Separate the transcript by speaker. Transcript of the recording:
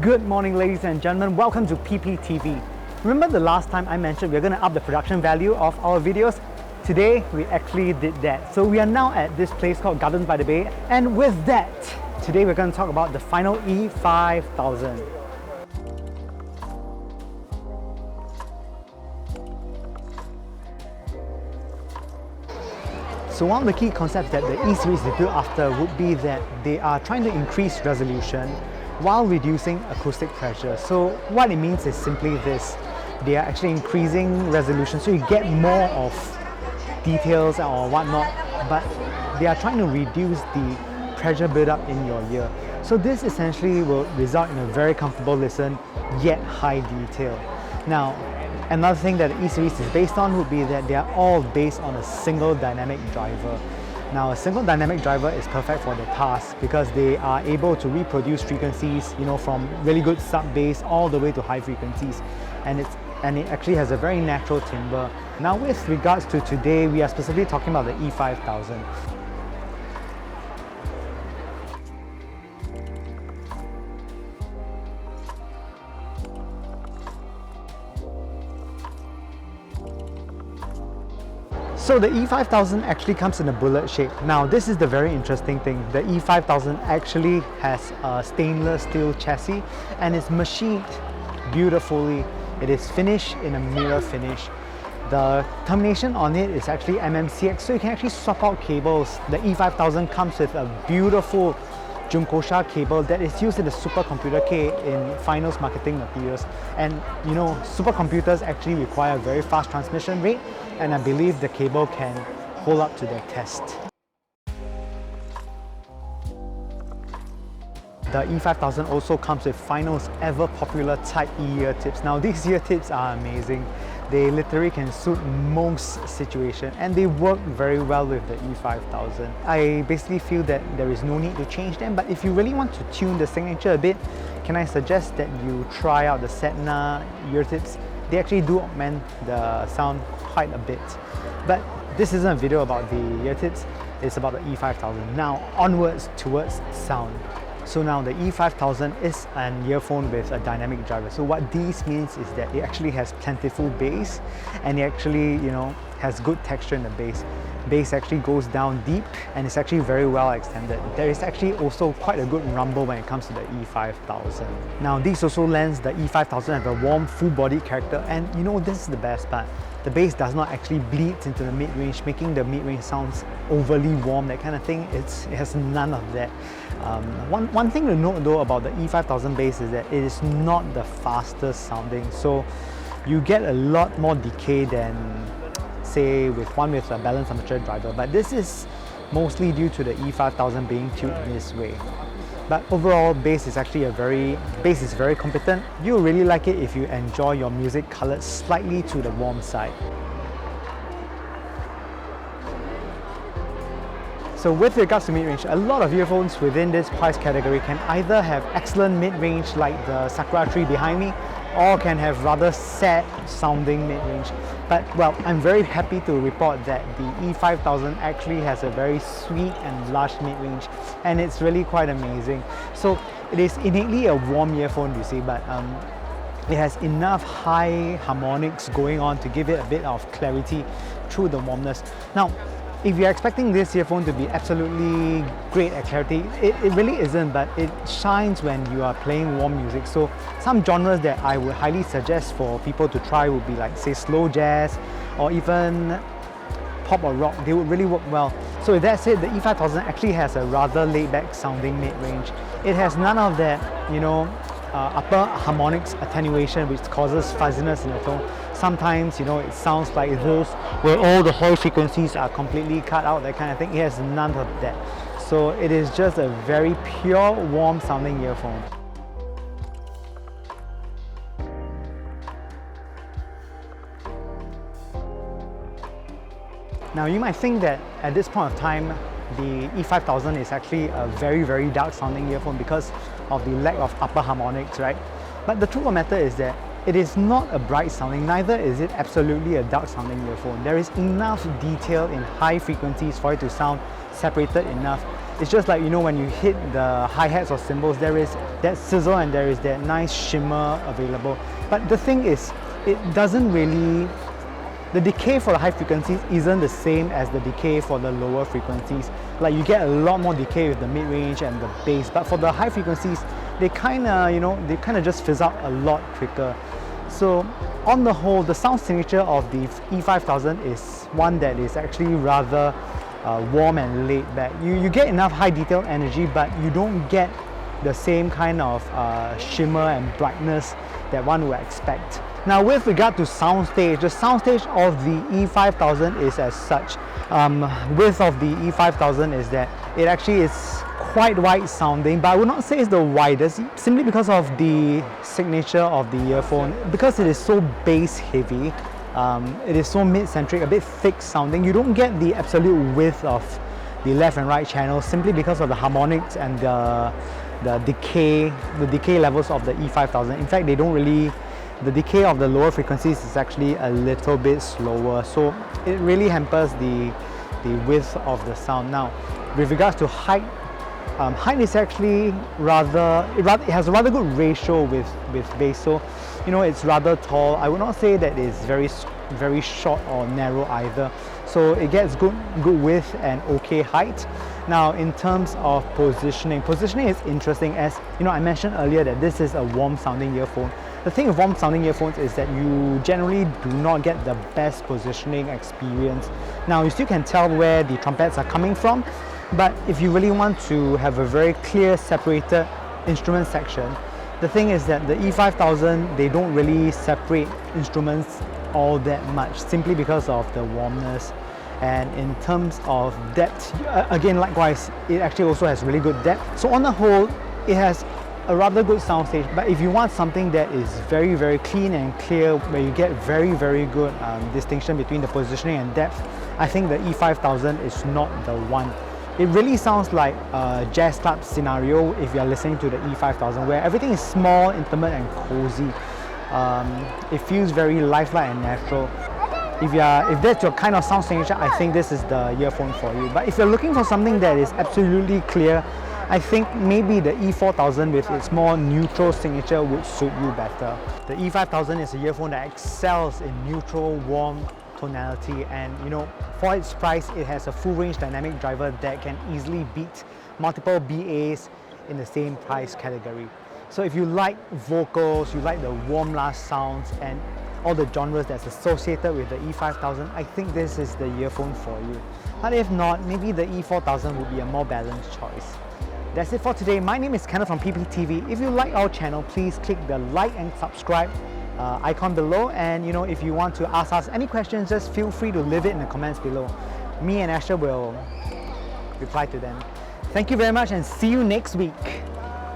Speaker 1: Good morning, ladies and gentlemen. Welcome to PPTV. Remember the last time I mentioned we're going to up the production value of our videos? Today, we actually did that. So we are now at this place called Gardens by the Bay. And with that, today we're going to talk about the final E5000. So one of the key concepts that the E-series is built after would be that they are trying to increase resolution while reducing acoustic pressure. So what it means is simply this: they are actually increasing resolution so you get more of details or whatnot, but they are trying to reduce the pressure build-up in your ear. So this essentially will result in a very comfortable listen, yet high detail. Now, another thing that the E-series is based on would be that they are all based on a single dynamic driver. Now, a single dynamic driver is perfect for the task because they are able to reproduce frequencies, from really good sub-bass all the way to high frequencies, and it actually has a very natural timbre. Now, with regards to today, we are specifically talking about the E5000. So the E5000 actually comes in a bullet shape. Now this is the very interesting thing. The E5000 actually has a stainless steel chassis and is machined beautifully. It is finished in a mirror finish. The termination on it is actually MMCX, so you can actually swap out cables. The E5000 comes with a beautiful Junkosha cable that is used in the supercomputer K in finals marketing materials. And supercomputers actually require a very fast transmission rate, and I believe the cable can hold up to their test. The E5000 also comes with finals ever popular Type E ear tips. Now these ear tips are amazing. They literally can suit most situations and they work very well with the E5000. I basically feel that there is no need to change them, but if you really want to tune the signature a bit, can I suggest that you try out the Setna ear tips? They actually do augment the sound quite a bit. But this isn't a video about the ear tips, it's about the E5000. Now onwards towards sound. So now the E5000 is an earphone with a dynamic driver. So what this means is that it actually has plentiful bass, and it actually has good texture in the bass. Bass actually goes down deep and it's actually very well extended. There is actually also quite a good rumble when it comes to the E5000. Now this also lends the E5000 have a warm full-bodied character, and this is the best part. The bass does not actually bleed into the mid-range, making the mid-range sounds overly warm, that kind of thing. It has none of that. One thing to note though about the E5000 bass is that it is not the fastest sounding, so you get a lot more decay than say with a balanced armature driver, but this is mostly due to the E5000 being tuned this way. But overall, bass is very competent. You'll really like it if you enjoy your music colored slightly to the warm side. So with regards to mid-range, a lot of earphones within this price category can either have excellent mid-range like the Sakura tree behind me, or can have rather sad sounding mid-range. But well, I'm very happy to report that the E5000 actually has a very sweet and lush mid-range, and it's really quite amazing. So it is innately a warm earphone, you see, but it has enough high harmonics going on to give it a bit of clarity through the warmness. Now, if you're expecting this earphone to be absolutely great at clarity, it really isn't, but it shines when you are playing warm music. So some genres that I would highly suggest for people to try would be like, say, slow jazz or even pop or rock. They would really work well. So with that said, the E5000 actually has a rather laid-back sounding mid-range. It has none of that, upper harmonics attenuation which causes fuzziness in the tone. Sometimes, it sounds like this, where all the high frequencies are completely cut out, that kind of thing. It has none of that. So it is just a very pure, warm sounding earphone. Now you might think that at this point of time, the E5000 is actually a very, very dark sounding earphone because of the lack of upper harmonics, right? But the truth of the matter is that it is not a bright sounding, neither is it absolutely a dark sounding earphone. There is enough detail in high frequencies for it to sound separated enough. It's just like, you know, when you hit the hi-hats or cymbals, there is that sizzle and there is that nice shimmer available. But the thing is, it doesn't really, the decay for the high frequencies isn't the same as the decay for the lower frequencies. Like, you get a lot more decay with the mid-range and the bass, but for the high frequencies, they kind of just fizz out a lot quicker. So on the whole, the sound signature of the E5000 is one that is actually rather warm and laid back. You get enough high detail energy, but you don't get the same kind of shimmer and brightness that one would expect. Now, with regard to soundstage, the soundstage of the E5000 is as such. Width of the E5000 is that it actually is quite wide sounding, but I would not say it's the widest, simply because of the signature of the earphone. Because it is so bass heavy, it is so mid-centric, a bit thick sounding, you don't get the absolute width of the left and right channels simply because of the harmonics and the decay levels of the E5000. In fact, they don't really, the decay of the lower frequencies is actually a little bit slower, so it really hampers the width of the sound. Now, with regards to height, height is actually it has a rather good ratio with bass, so you know, it's rather tall. I would not say that it's very short or narrow either, so it gets good width and okay height. Now, in terms of positioning is interesting. As you know, I mentioned earlier that this is a warm sounding earphone. The thing with warm sounding earphones is that you generally do not get the best positioning experience. Now, you still can tell where the trumpets are coming from, but if you really want to have a very clear separated instrument section, the thing is that the E5000, they don't really separate instruments all that much, simply because of the warmness. And in terms of depth, again, likewise, it actually also has really good depth. So on the whole, it has a rather good soundstage. But if you want something that is very, very clean and clear, where you get very, very good distinction between the positioning and depth, I think the E5000 is not the one. It really sounds like a jazz club scenario if you're listening to the E5000, where everything is small, intimate and cozy. It feels very lifelike and natural. If that's your kind of sound signature, I think this is the earphone for you. But if you're looking for something that is absolutely clear, I think maybe the E4000 with its more neutral signature would suit you better. The E5000 is a earphone that excels in neutral, warm tonality, and you know, for its price, it has a full range dynamic driver that can easily beat multiple BAs in the same price category. So if you like vocals, you like the warm lush sounds and all the genres that's associated with the E5000, I think this is the earphone for you. But if not, maybe the E4000 would be a more balanced choice. That's it for today. My name is Kenneth from PPTV. If you like our channel, please click the like and subscribe icon below, and you know, if you want to ask us any questions, just feel free to leave it in the comments below. Me and Asher will reply to them. Thank you very much and see you next week.